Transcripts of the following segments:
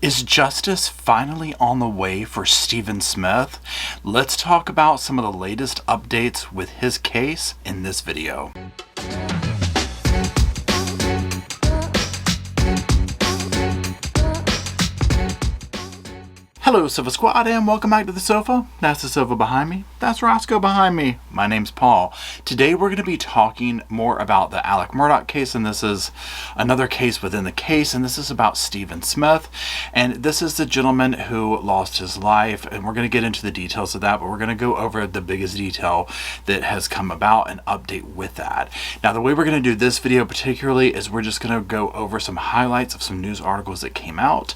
Is justice finally on the way for Stephen Smith? Let's talk about some of the latest updates with his case in this video. Hello Sofa Squad and welcome back to the sofa. That's the sofa behind me. That's Roscoe behind me. My name's Paul. Today we're going to be talking more about the Alex Murdaugh case, and this is another case within the case, and this is about Stephen Smith. And this is the gentleman who lost his life, and we're going to get into the details of that, but we're going to go over the biggest detail that has come about and update with that. Now the way we're going to do this video particularly is we're just going to go over some highlights of some news articles that came out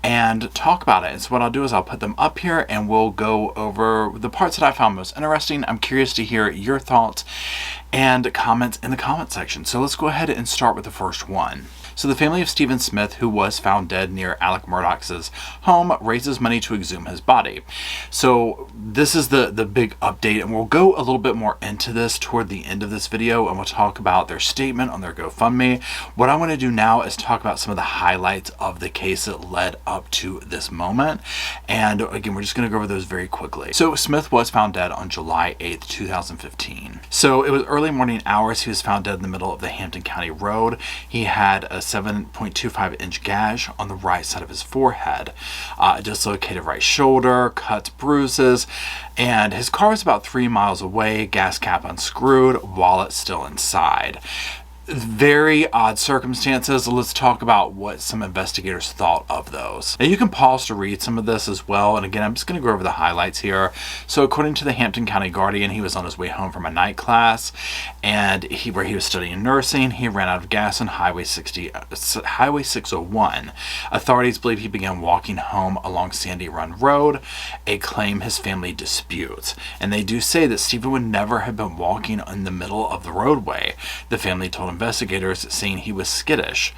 and talk about it. And so what I'll do is I'll put them up here and we'll go over the parts that I found most interesting. I'm curious to hear your thoughts and comments in the comment section. So let's go ahead and start with the first one. So the family of Stephen Smith, who was found dead near Alex Murdaugh's home, raises money to exhume his body. So this is the big update, and we'll go a little bit more into this toward the end of this video, and we'll talk about their statement on their GoFundMe. What I want to do now is talk about some of the highlights of the case that led up to this moment. And again, we're just going to go over those very quickly. So Smith was found dead on July 8th, 2015. So it was early morning hours. He was found dead in the middle of the Hampton County Road. He had a 7.25-inch gash on the right side of his forehead, dislocated right shoulder, cuts, bruises, and his car was about 3 miles away, gas cap unscrewed, wallet still inside. Very odd circumstances. Let's talk about what some investigators thought of those. Now you can pause to read some of this as well, and again I'm just going to go over the highlights here. So according to the Hampton County Guardian, he was on his way home from a night class, and where he was studying nursing. He ran out of gas on Highway 601. Authorities believe he began walking home along Sandy Run Road, a claim his family disputes. And they do say that Stephen would never have been walking in the middle of the roadway. The family told investigators, saying he was skittish.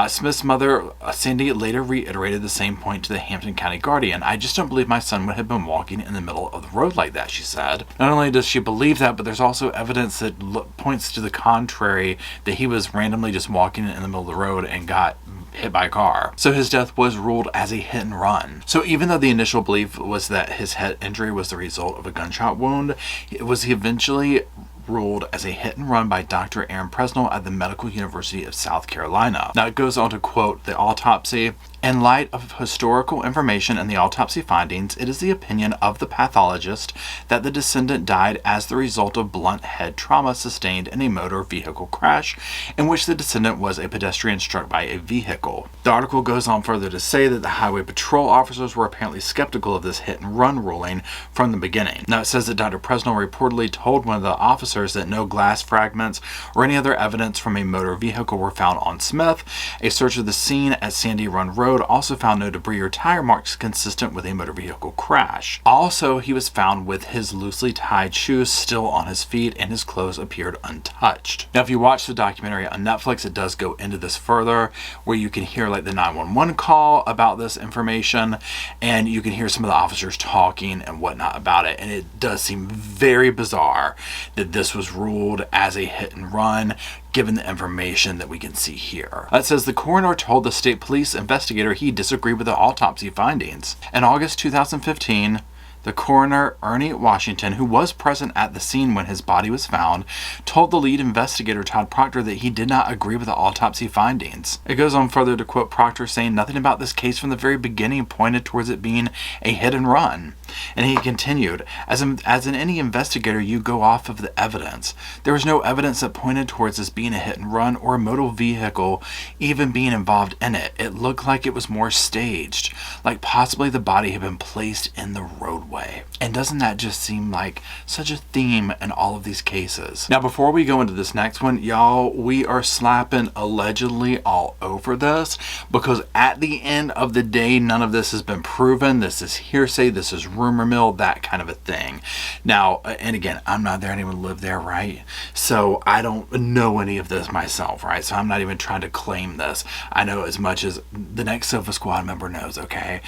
Smith's mother, Sandy, later reiterated the same point to the Hampton County Guardian. "I just don't believe my son would have been walking in the middle of the road like that," she said. Not only does she believe that, but there's also evidence that points to the contrary, that he was randomly just walking in the middle of the road and got hit by a car. So his death was ruled as a hit and run. So even though the initial belief was that his head injury was the result of a gunshot wound, it was eventually ruled as a hit and run by Dr. Aaron Presnell at the Medical University of South Carolina. Now it goes on to quote the autopsy. "In light of historical information and the autopsy findings, it is the opinion of the pathologist that the descendant died as the result of blunt head trauma sustained in a motor vehicle crash in which the descendant was a pedestrian struck by a vehicle." The article goes on further to say that the highway patrol officers were apparently skeptical of this hit and run ruling from the beginning. Now it says that Dr. Presnell reportedly told one of the officers that no glass fragments or any other evidence from a motor vehicle were found on Smith. A search of the scene at Sandy Run Road also found no debris or tire marks consistent with a motor vehicle crash. Also, he was found with his loosely tied shoes still on his feet, and his clothes appeared untouched. Now, if you watch the documentary on Netflix, it does go into this further, where you can hear like the 911 call about this information, and you can hear some of the officers talking and whatnot about it. And it does seem very bizarre that this was ruled as a hit and run, given the information that we can see here. That says the coroner told the state police investigator he disagreed with the autopsy findings. In August 2015, the coroner, Ernie Washington, who was present at the scene when his body was found, told the lead investigator, Todd Proctor, that he did not agree with the autopsy findings. It goes on further to quote Proctor, saying nothing about this case from the very beginning pointed towards it being a hit and run. And he continued, as in any investigator, you go off of the evidence. There was no evidence that pointed towards this being a hit and run or a motor vehicle even being involved in it. It looked like it was more staged, like possibly the body had been placed in the roadway. And doesn't that just seem like such a theme in all of these cases? Now, before we go into this next one, y'all, we are slapping allegedly all over this, because at the end of the day, none of this has been proven. This is hearsay. This is rumor mill, that kind of a thing. Now, and again, I'm not there, anyone lived there, right? So I don't know any of this myself, right? So I'm not even trying to claim this. I know as much as the next Sofa Squad member knows, okay?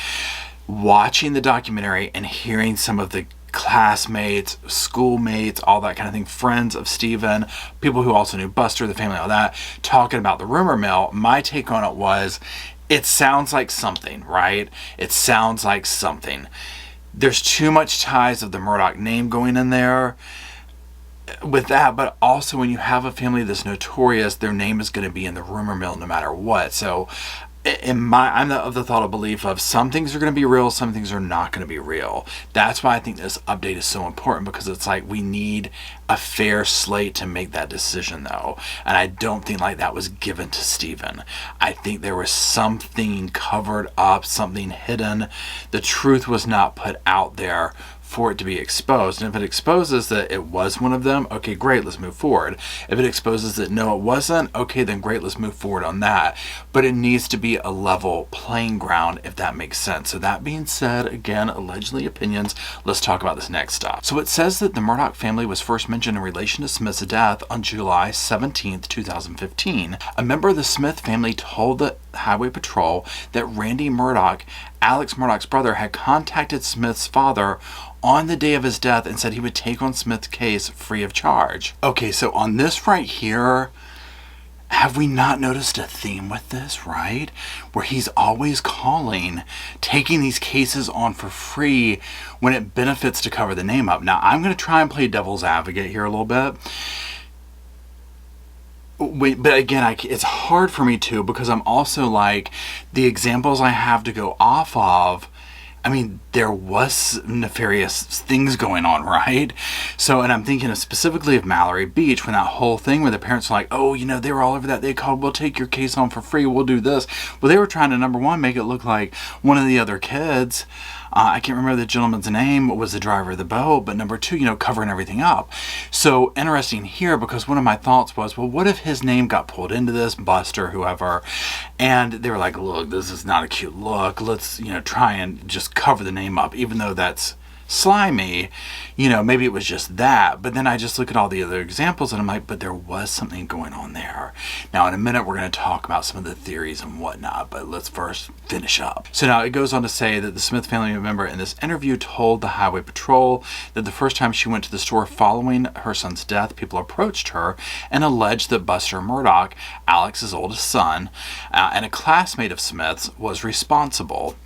Watching the documentary and hearing some of the classmates, schoolmates, all that kind of thing, friends of Stephen, people who also knew Buster, the family, all that, talking about the rumor mill, my take on it was, It sounds like something, right? It sounds like something. There's too much ties of the Murdaugh name going in there with that, but also when you have a family that's notorious, their name is going to be in the rumor mill no matter what. So I'm of the thought of belief of some things are going to be real, some things are not going to be real. That's why I think this update is so important, because it's like we need a fair slate to make that decision, though. And I don't think like that was given to Stephen. I think there was something covered up, something hidden. The truth was not put out there for it to be exposed. And if it exposes that it was one of them, okay, great, let's move forward. If it exposes that no, it wasn't, okay, then great, let's move forward on that. But it needs to be a level playing ground, if that makes sense. So that being said, again, allegedly opinions, let's talk about this next stuff. So it says that the Murdaugh family was first mentioned in relation to Smith's death on July 17th, 2015. A member of the Smith family told the Highway Patrol that Randy Murdaugh, Alex Murdaugh's brother, had contacted Smith's father on the day of his death and said he would take on Smith's case free of charge. Okay, so on this right here, have we not noticed a theme with this, right? Where he's always calling, taking these cases on for free when it benefits to cover the name up. Now, I'm going to try and play devil's advocate here a little bit. But again, it's hard for me to, because I'm also like, the examples I have to go off of, I mean, there was nefarious things going on, right? So, and I'm thinking specifically of Mallory Beach, when that whole thing where the parents were like, oh, you know, they were all over that. They called, we'll take your case on for free. We'll do this. Well, they were trying to, number one, make it look like one of the other kids, I can't remember the gentleman's name, was the driver of the boat, but number two, you know, covering everything up. So interesting here, because one of my thoughts was, well, what if his name got pulled into this, Buster, whoever, and they were like, look, this is not a cute look. Let's, you know, try and just cover the name up, even though that's slimy, you know, maybe it was just that. But then I just look at all the other examples and I'm like, but there was something going on there. Now in a minute we're going to talk about some of the theories and whatnot, but let's first finish up. So now it goes on to say that the Smith family member in this interview told the Highway Patrol that the first time she went to the store following her son's death, people approached her and alleged that Buster Murdaugh, Alex's oldest son, and a classmate of Smith's, was responsible.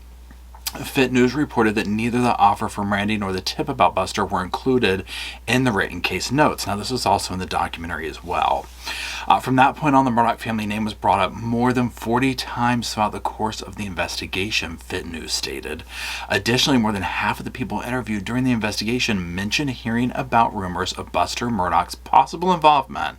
Fit News reported that neither the offer from Randy nor the tip about Buster were included in the written case notes. Now, this was also in the documentary as well. From that point on, the Murdaugh family name was brought up more than 40 times throughout the course of the investigation, Fit News stated. Additionally, more than half of the people interviewed during the investigation mentioned hearing about rumors of Buster Murdaugh's possible involvement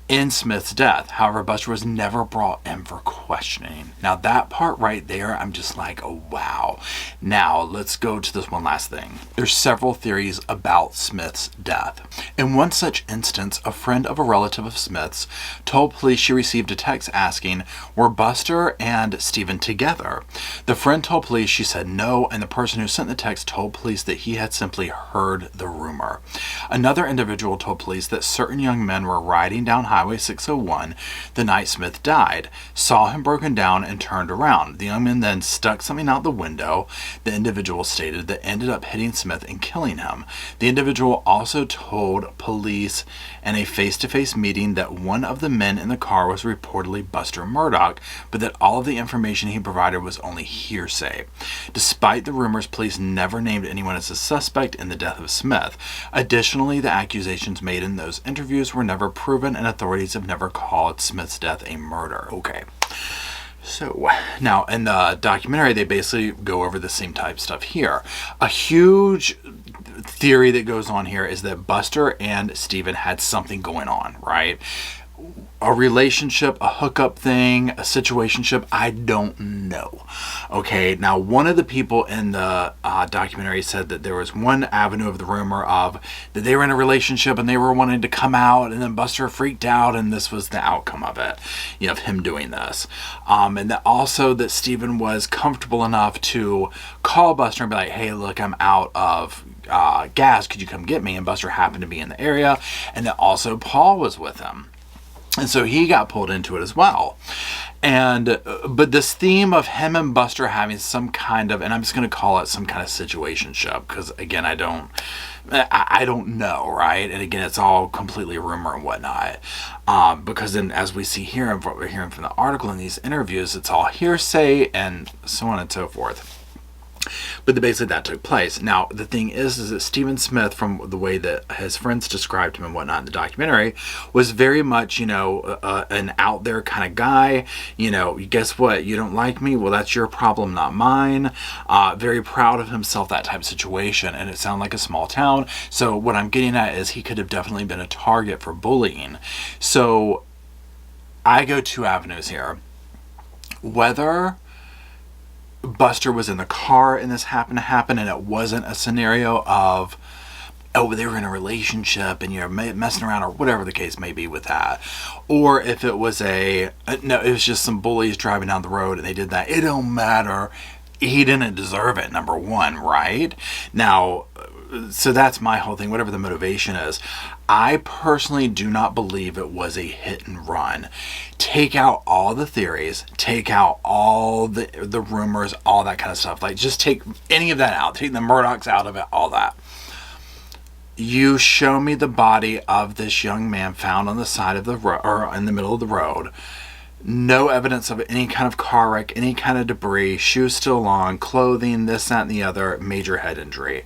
in Smith's death. However, Buster was never brought in for questioning. Now that part right there, I'm just like, oh wow. Now let's go to this one last thing. There's several theories about Smith's death. In one such instance, a friend of a relative of Smith's told police she received a text asking, were Buster and Stephen together? The friend told police she said no, and the person who sent the text told police that he had simply heard the rumor. Another individual told police that certain young men were riding down Highway 601 the night Smith died, saw him broken down, and turned around. The young men then stuck something out the window, the individual stated, that ended up hitting Smith and killing him. The individual also told police in a face-to-face meeting that one of the men in the car was reportedly Buster Murdaugh, but that all of the information he provided was only hearsay. Despite the rumors, police never named anyone as a suspect in the death of Smith. Additionally, the accusations made in those interviews were never proven, and authorities have never called Smith's death a murder. Okay. So, now in the documentary, they basically go over the same type stuff here. A huge theory that goes on here is that Buster and Stephen had something going on, right? A relationship, a hookup thing, a situationship, I don't know. Okay, now one of the people in the documentary said that there was one avenue of the rumor of that they were in a relationship and they were wanting to come out, and then Buster freaked out and this was the outcome of it, you know, of him doing this. And that also that Stephen was comfortable enough to call Buster and be like, hey, look, I'm out of gas, could you come get me? And Buster happened to be in the area, and that also Paul was with him. And so he got pulled into it as well. And but this theme of him and Buster having some kind of, and I'm just going to call it some kind of situationship, because again, I don't know, right? And again, it's all completely rumor and whatnot. Because then, as we see here and what we're hearing from the article in these interviews, it's all hearsay and so on and so forth. But basically that took place. Now, the thing is that Stephen Smith, from the way that his friends described him and whatnot in the documentary, was very much, an out there kind of guy. Guess what? You don't like me? Well, that's your problem, not mine. Very proud of himself, that type of situation. And it sounded like a small town. So what I'm getting at is he could have definitely been a target for bullying. So I go two avenues here. Whether Buster was in the car and this happened to happen, and it wasn't a scenario of, oh, they were in a relationship and you're messing around, or whatever the case may be with that. Or if it was no, it was just some bullies driving down the road and they did that. It don't matter. He didn't deserve it, number one, right? Now, so that's my whole thing, whatever the motivation is. I personally do not believe it was a hit and run. Take out all the theories, take out all the rumors, all that kind of stuff. Like, just take any of that out. Take the Murdochs out of it, all that. You show me the body of this young man found on the side of the road, or in the middle of the road. No evidence of any kind of car wreck, any kind of debris, shoes still on, clothing, this, that, and the other, major head injury.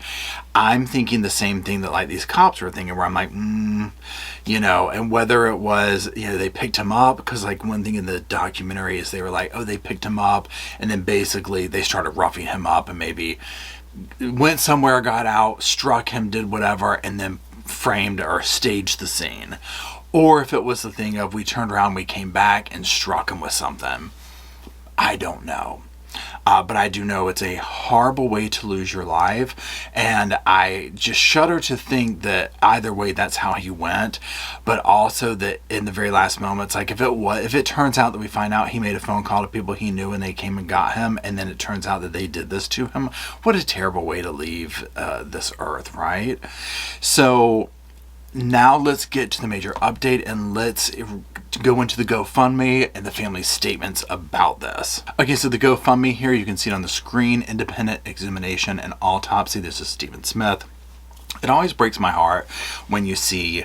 I'm thinking the same thing that like these cops were thinking, where I'm like, and whether it was, they picked him up, because like one thing in the documentary is they were like, oh, they picked him up, and then basically they started roughing him up and maybe went somewhere, got out, struck him, did whatever, and then framed or staged the scene. Or if it was the thing of we turned around, we came back and struck him with something. I don't know. But I do know it's a horrible way to lose your life. And I just shudder to think that either way, that's how he went. But also that in the very last moments, like if it turns out that we find out he made a phone call to people he knew and they came and got him, and then it turns out that they did this to him, what a terrible way to leave this earth, right? So now let's get to the major update, and let's go into the GoFundMe and the family's statements about this. Okay, so the GoFundMe here, you can see it on the screen. Independent examination and autopsy. This is Stephen Smith. It always breaks my heart when you see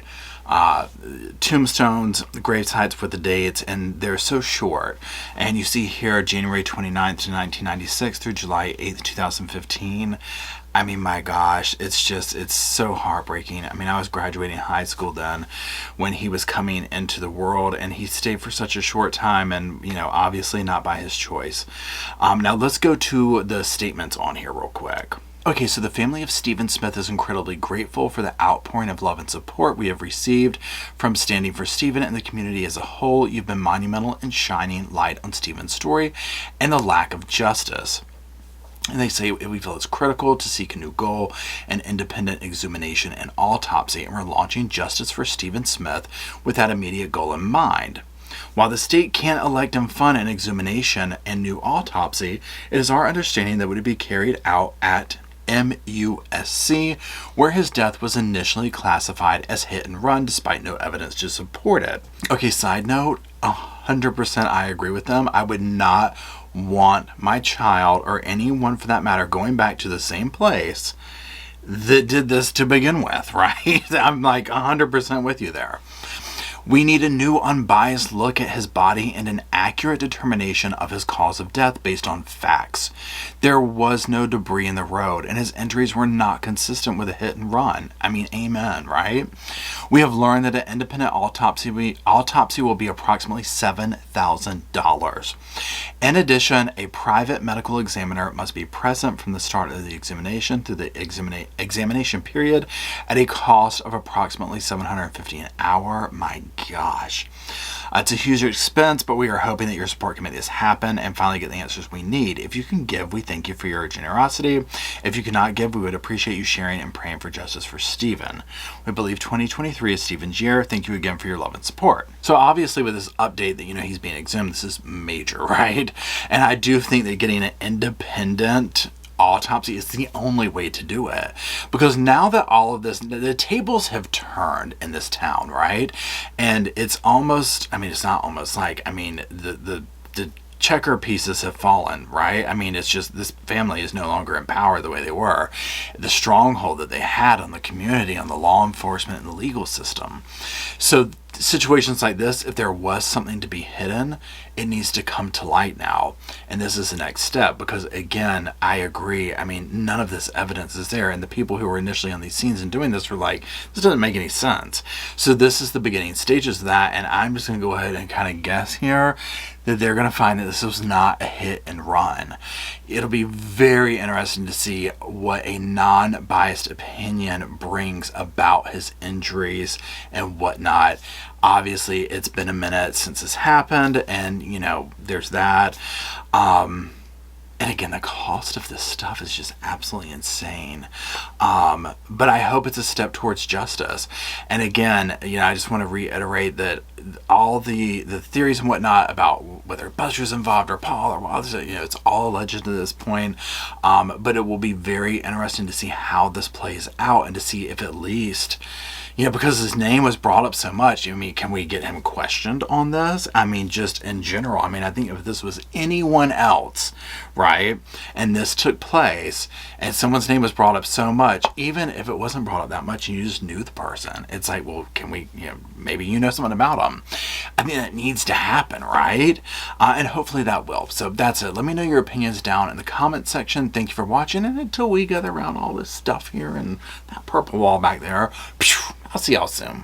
tombstones, grave sites with the dates, and they're so short. And you see here January 29th to 1996 through July 8th, 2015. I mean, my gosh, it's so heartbreaking. I mean, I was graduating high school then when he was coming into the world, and he stayed for such a short time, and, obviously not by his choice. Now let's go to the statements on here real quick. Okay, so the family of Stephen Smith is incredibly grateful for the outpouring of love and support we have received from Standing for Stephen and the community as a whole. You've been monumental in shining light on Stephen's story and the lack of justice. And they say we feel it's critical to seek a new goal, an independent exhumation and autopsy, and we're launching Justice for Stephen Smith with that immediate goal in mind. While the state can't elect and fund an exhumation and new autopsy, it is our understanding that it would be carried out at MUSC, where his death was initially classified as hit and run despite no evidence to support it. Okay, side note, 100% I agree with them. I would not want my child, or anyone for that matter, going back to the same place that did this to begin with, right? I'm like 100% with you there. We need a new unbiased look at his body and an accurate determination of his cause of death based on facts. There was no debris in the road, and his injuries were not consistent with a hit and run. I mean, amen, right? We have learned that an independent autopsy will be approximately $7,000. In addition, a private medical examiner must be present from the start of the examination through the examination period at a cost of approximately $750 an hour. My gosh. It's a huge expense, but we are hoping that your support can make this happen and finally get the answers we need. If you can give, we thank you for your generosity. If you cannot give, we would appreciate you sharing and praying for justice for Stephen. We believe 2023 is Stephen's year. Thank you again for your love and support. So obviously with this update that, he's being exhumed, this is major, right? And I do think that getting an independent autopsy is the only way to do it. Because now that all of this, the tables have turned in this town, right? And it's almost, I mean, it's not almost like, I mean, the checker pieces have fallen, right? I mean, it's just this family is no longer in power the way they were. The stronghold that they had on the community, on the law enforcement and the legal system. So situations like this, if there was something to be hidden, it needs to come to light now. And this is the next step, because again, I agree. I mean, none of this evidence is there. And the people who were initially on these scenes and doing this were like, this doesn't make any sense. So this is the beginning stages of that. And I'm just going to go ahead and kind of guess here that they're going to find that this was not a hit and run. It'll be very interesting to see what a non-biased opinion brings about his injuries and whatnot. Obviously, it's been a minute since this happened, and, you know, there's that. And again, the cost of this stuff is just absolutely insane. But I hope it's a step towards justice. And again, you know, I just want to reiterate that all the theories and whatnot about whether Buster's involved or Paul or others, you know, it's all alleged to this point. But it will be very interesting to see how this plays out and to see if at least, you know, because his name was brought up so much, I mean, can we get him questioned on this? I mean, just in general. I mean, I think if this was anyone else, right, and this took place, and someone's name was brought up so much, even if it wasn't brought up that much and you just knew the person, it's like, well, can we, you know, maybe you know something about them. I mean, it needs to happen, right? And hopefully that will. So that's it. Let me know your opinions down in the comment section. Thank you for watching, and until we gather around all this stuff here and that purple wall back there, I'll see y'all soon.